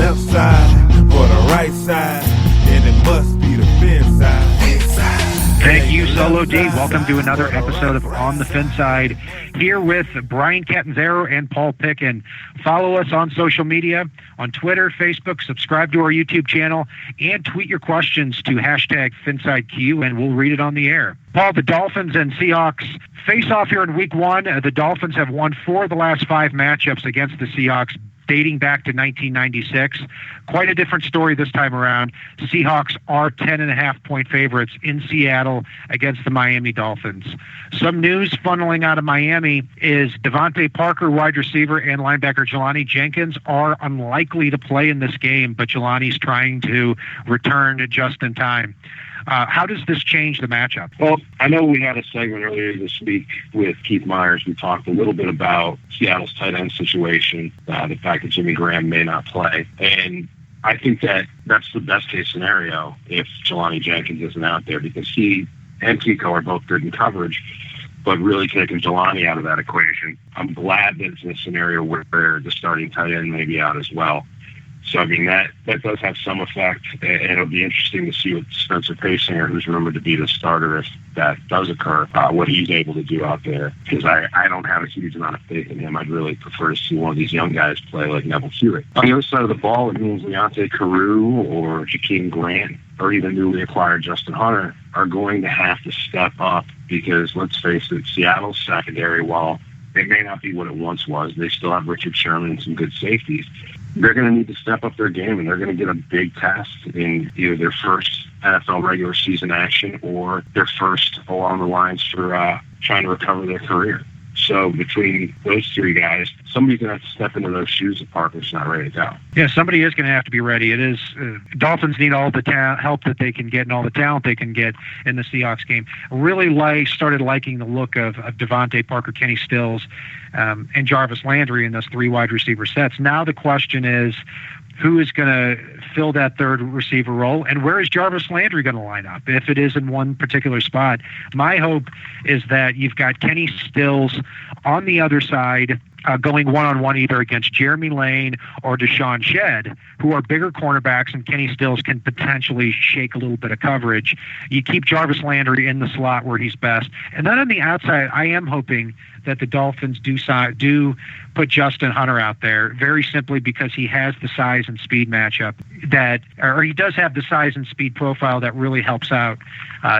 left side for the right side, then it must be the FinSide. Thank you, Solo D. Welcome to another episode of On the FinSide, here with Brian Catanzaro and Paul Picken. Follow us on social media, on Twitter, Facebook, subscribe to our YouTube channel, and tweet your questions to hashtag FinSideQ, and we'll read it on the air. Paul, the Dolphins and Seahawks face off here in Week 1. The Dolphins have won 4 of the last 5 matchups against the Seahawks, dating back to 1996. Quite a different story this time around. Seahawks are 10.5-point favorites in Seattle against the Miami Dolphins. Some news funneling out of Miami is Devontae Parker, wide receiver, and linebacker Jelani Jenkins are unlikely to play in this game, but Jelani's trying to return just in time. How does this change the matchup? Well, I know we had a segment earlier this week with Keith Myers. We talked a little bit about Seattle's tight end situation, the fact that Jimmy Graham may not play. And I think that that's the best case scenario if Jelani Jenkins isn't out there, because he and Kiko are both good in coverage, but really taking Jelani out of that equation. I'm glad that it's in a scenario where the starting tight end may be out as well. So, I mean, that does have some effect, and it'll be interesting to see what Spencer Paysinger, who's rumored to be the starter if that does occur, what he's able to do out there, because I don't have a huge amount of faith in him. I'd really prefer to see one of these young guys play like Neville Hewitt. On the other side of the ball, it means Leonte Carew or Jakeem Grant or even newly acquired Justin Hunter are going to have to step up, because, let's face it, Seattle's secondary, while it may not be what it once was, they still have Richard Sherman and some good safeties. They're going to need to step up their game, and they're going to get a big test in either their first NFL regular season action or their first along the lines for trying to recover their career. So between those 3 guys, somebody's going to have to step into those shoes if Parker's not ready to go. Yeah, somebody is going to have to be ready. It is Dolphins need all the help that they can get and all the talent they can get in the Seahawks game. Really started liking the look of Devontae Parker, Kenny Stills, and Jarvis Landry in those 3 wide receiver sets. Now the question is, who is going to fill that third receiver role, and where is Jarvis Landry going to line up if it is in one particular spot? My hope is that you've got Kenny Stills on the other side going one-on-one either against Jeremy Lane or Deshaun Shedd, who are bigger cornerbacks, and Kenny Stills can potentially shake a little bit of coverage. You keep Jarvis Landry in the slot where he's best. And then on the outside, I am hoping that the Dolphins do put Justin Hunter out there, very simply because he has the size and speed matchup or he does have the size and speed profile that really helps out.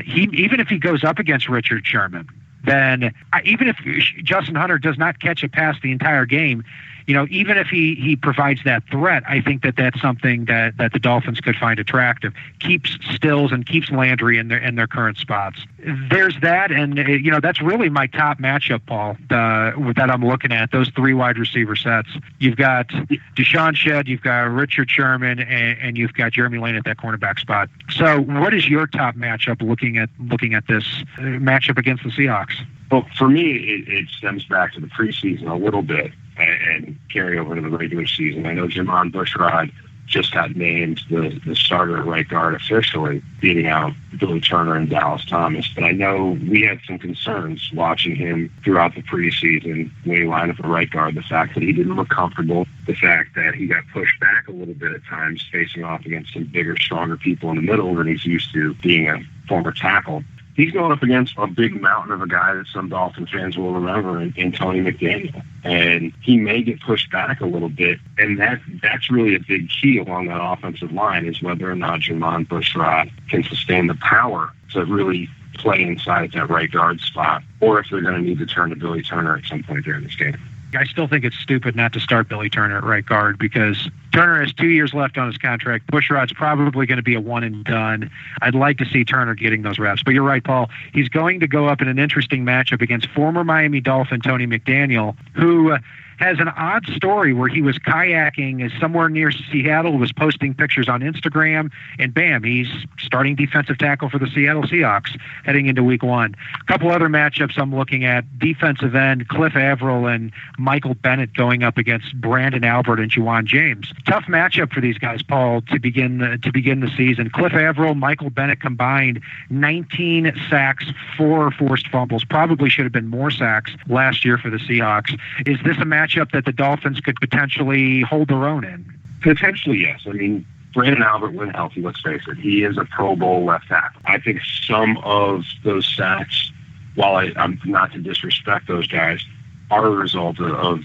Even if he goes up against Richard Sherman, then even if Justin Hunter does not catch a pass the entire game, even if he provides that threat, I think that that's something that the Dolphins could find attractive. Keeps Stills and keeps Landry in their current spots. There's that, and that's really my top matchup, Paul, that I'm looking at, those 3 wide receiver sets. You've got Deshaun Shedd, you've got Richard Sherman, and you've got Jeremy Lane at that cornerback spot. So what is your top matchup looking at this matchup against the Seahawks? Well, for me, it stems back to the preseason a little bit and carry over to the regular season. I know Jamon Bushrod just got named the starter at right guard officially, beating out Billy Turner and Dallas Thomas. But I know we had some concerns watching him throughout the preseason when he lined up at right guard. The fact that he didn't look comfortable, the fact that he got pushed back a little bit at times, facing off against some bigger, stronger people in the middle than he's used to being a former tackle. He's going up against a big mountain of a guy that some Dolphin fans will remember in Tony McDaniel. And he may get pushed back a little bit. And that's really a big key along that offensive line, is whether or not Jamon Bushrod can sustain the power to really play inside that right guard spot, or if they're going to need to turn to Billy Turner at some point during this game. I still think it's stupid not to start Billy Turner at right guard, because Turner has 2 years left on his contract. Bushrod's probably going to be a one and done. I'd like to see Turner getting those reps. But you're right, Paul. He's going to go up in an interesting matchup against former Miami Dolphin Tony McDaniel, who has an odd story where he was kayaking somewhere near Seattle, was posting pictures on Instagram, and bam, he's starting defensive tackle for the Seattle Seahawks heading into Week 1. A couple other matchups I'm looking at: defensive end Cliff Averill and Michael Bennett going up against Brandon Albert and Juwan James. Tough matchup for these guys, Paul, to begin the season. Cliff Averill, Michael Bennett combined 19 sacks, 4 forced fumbles. Probably should have been more sacks last year for the Seahawks. Is this a matchup that the Dolphins could potentially hold their own in? Potentially, yes. I mean, Brandon Albert, when healthy, let's face it, he is a Pro Bowl left tackle. I think some of those sacks, while I'm not to disrespect those guys, are a result of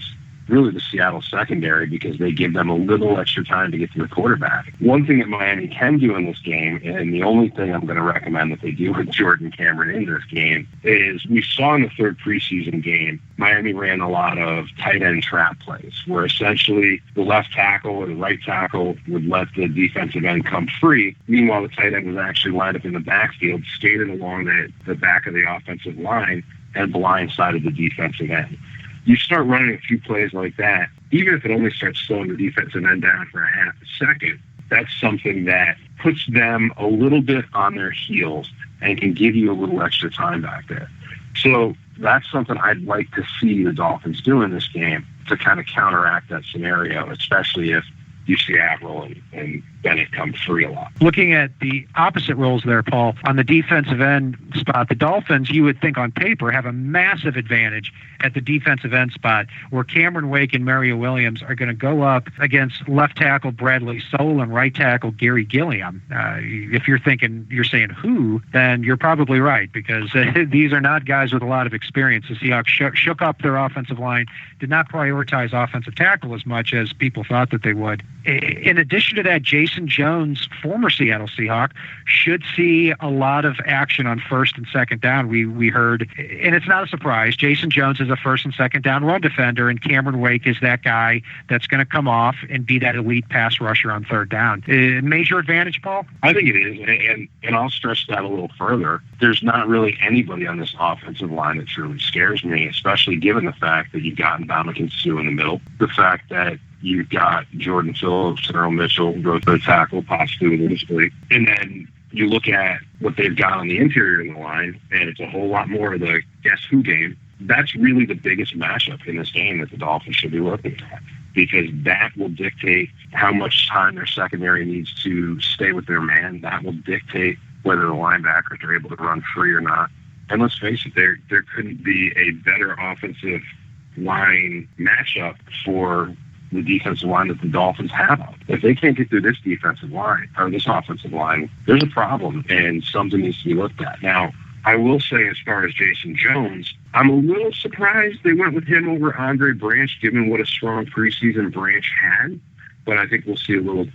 really the Seattle secondary, because they give them a little extra time to get to the quarterback. One thing that Miami can do in this game, and the only thing I'm going to recommend that they do with Jordan Cameron in this game, is we saw in the third preseason game, Miami ran a lot of tight end trap plays, where essentially the left tackle or the right tackle would let the defensive end come free. Meanwhile, the tight end was actually lined up in the backfield, skated along the back of the offensive line, and blindsided the defensive end. You start running a few plays like that, even if it only starts slowing the defensive end down for a half a second, that's something that puts them a little bit on their heels and can give you a little extra time back there. So that's something I'd like to see the Dolphins do in this game to kind of counteract that scenario, especially if you see Averill and Bennett come free a lot. Looking at the opposite roles there, Paul, on the defensive end spot, the Dolphins, you would think on paper, have a massive advantage at the defensive end spot, where Cameron Wake and Mario Williams are going to go up against left tackle Bradley Sowell and right tackle Gary Gilliam. If you're saying who, then you're probably right, because these are not guys with a lot of experience. The Seahawks shook up their offensive line, did not prioritize offensive tackle as much as people thought that they would. In addition to that, Jason Jones, former Seattle Seahawk, should see a lot of action on first and second down. We heard, and it's not a surprise, Jason Jones is a first and second down run defender, and Cameron Wake is that guy that's going to come off and be that elite pass rusher on third down. Major advantage, Paul? I think it is, and I'll stretch that a little further. There's not really anybody on this offensive line that truly scares me, especially given the fact that you've got Ndamukong Suh in the middle, the fact that you've got Jordan Phillips and Earl Mitchell, both the tackle, possibly with the display. And then you look at what they've got on the interior of the line, and it's a whole lot more of the guess who game. That's really the biggest matchup in this game that the Dolphins should be looking at, because that will dictate how much time their secondary needs to stay with their man. That will dictate whether the linebackers are able to run free or not. And let's face it, there couldn't be a better offensive line matchup for the defensive line that the Dolphins have. If they can't get through this defensive line or this offensive line, there's a problem, and something needs to be looked at. Now, I will say, as far as Jason Jones, I'm a little surprised they went with him over Andre Branch, given what a strong preseason Branch had. But I think we'll see a little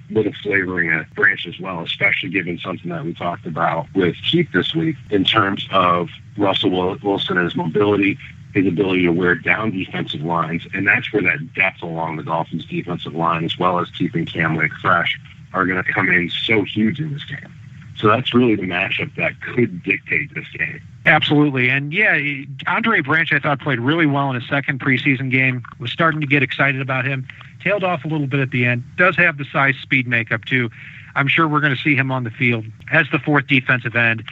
flavoring at Branch as well, especially given something that we talked about with Keith this week in terms of Russell Wilson and his mobility, his ability to wear down defensive lines, and that's where that depth along the Dolphins' defensive line, as well as keeping Cam Wake fresh, are going to come in so huge in this game. So that's really the matchup that could dictate this game. Absolutely. And yeah, Andre Branch, I thought, played really well in his second preseason game. Was starting to get excited about him. Tailed off a little bit at the end. Does have the size speed makeup too. I'm sure we're going to see him on the field as the fourth defensive end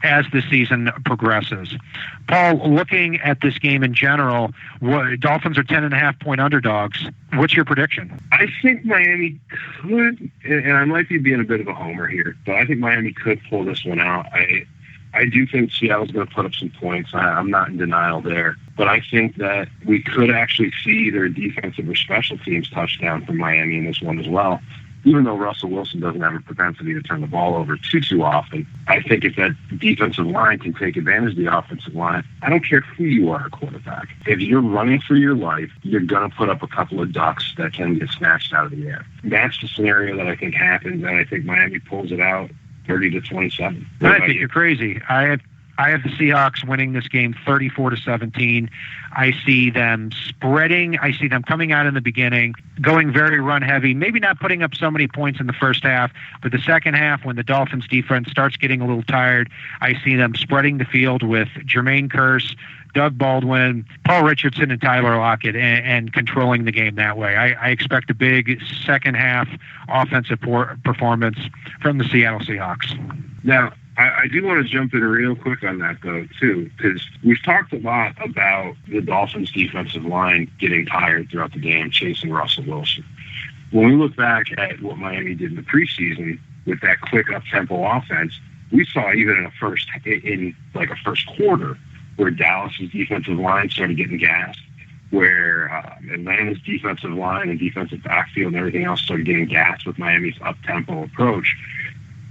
as the season progresses. Paul, looking at this game in general, Dolphins are 10.5-point underdogs. What's your prediction? I think Miami could, and I might be being a bit of a homer here, but I think Miami could pull this one out. I do think Seattle's going to put up some points. I'm not in denial there. But I think that we could actually see either a defensive or special teams touchdown from Miami in this one as well. Even though Russell Wilson doesn't have a propensity to turn the ball over too often, I think if that defensive line can take advantage of the offensive line, I don't care who you are at quarterback. If you're running for your life, you're going to put up a couple of ducks that can get snatched out of the air. That's the scenario that I think happens, and I think Miami pulls it out 30-27. I think you're crazy. I have the Seahawks winning this game 34-17. I see them spreading. I see them coming out in the beginning, going very run heavy, maybe not putting up so many points in the first half, but the second half, when the Dolphins defense starts getting a little tired, I see them spreading the field with Jermaine Kearse, Doug Baldwin, Paul Richardson, and Tyler Lockett, and controlling the game that way. I expect a big second half offensive performance from the Seattle Seahawks. Now, I do want to jump in real quick on that, though, too, because we've talked a lot about the Dolphins' defensive line getting tired throughout the game, chasing Russell Wilson. When we look back at what Miami did in the preseason with that quick up-tempo offense, we saw even in a first quarter where Dallas's defensive line started getting gassed, where Atlanta's defensive line and defensive backfield and everything else started getting gassed with Miami's up-tempo approach.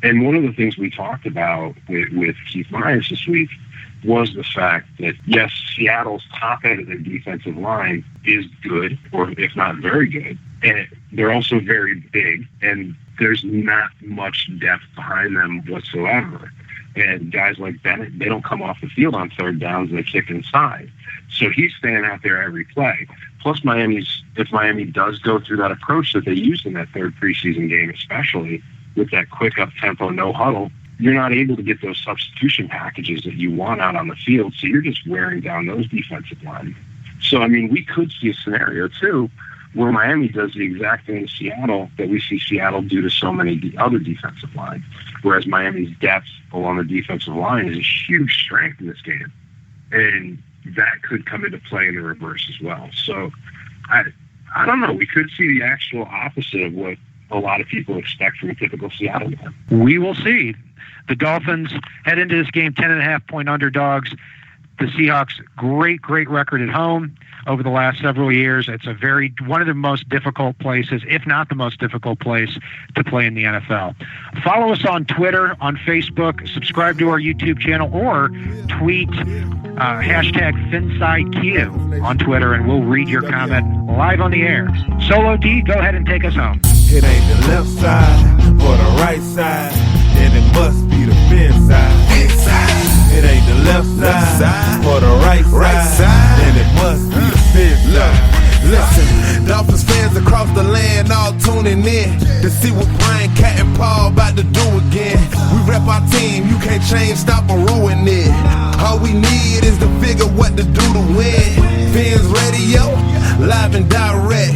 And one of the things we talked about with Keith Myers this week was the fact that, yes, Seattle's top end of their defensive line is good, or if not very good, and they're also very big, and there's not much depth behind them whatsoever. And guys like Bennett, they don't come off the field on third downs and they kick inside. So he's staying out there every play. Plus, if Miami does go through that approach that they used in that third preseason game, especially with that quick up-tempo, no huddle, you're not able to get those substitution packages that you want out on the field. So you're just wearing down those defensive linemen. So, I mean, we could see a scenario, too, where Miami does the exact thing to Seattle that we see Seattle do to so many other defensive lines, whereas Miami's depth along the defensive line is a huge strength in this game. And that could come into play in the reverse as well. So, I don't know. We could see the actual opposite of what a lot of people expect from a typical Seattle game. We will see. The Dolphins head into this game 10.5-point underdogs. The Seahawks, great record at home over the last several years. It's one of the most difficult places, if not the most difficult place, to play in the NFL. Follow us on Twitter, on Facebook, subscribe to our YouTube channel, or tweet hashtag FinSideQ on Twitter, and we'll read your comment live on the air. Solo D, go ahead and take us home. It ain't the left side or the right side, then it must be the FinSide. It ain't the left side or the right side, then it must be the FinSide. Listen, Dolphins fans across the land all tuning in to see what Brian, Cat, and Paul about to do again. We rep our team, you can't change, stop, or ruin it. All we need is to figure what to do to win. Fins Radio, live and direct.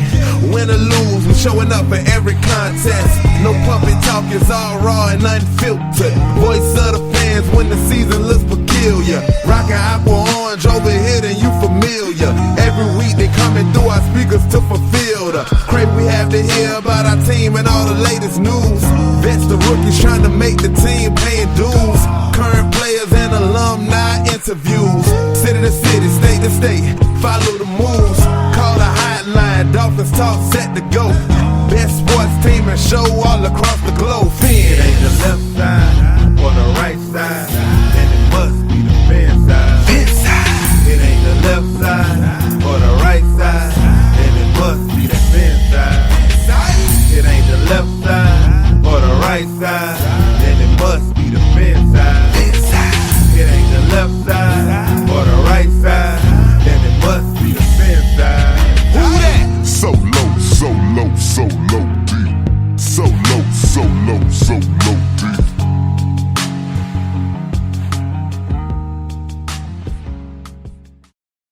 Win or lose, we're showing up for every contest. No puppet talk, it's all raw and unfiltered. Voice of the fans when the season looks peculiar. Rockin' aqua orange over here, then you familiar. Every week they coming through our speakers to fulfill the crave we have to hear about our team and all the latest news. Vets the rookies trying to make the team, paying dues. Current players and alumni interviews. City to city, state to state, follow the moves. Call the hotline, Dolphins talk set to go. Best sports team and show all across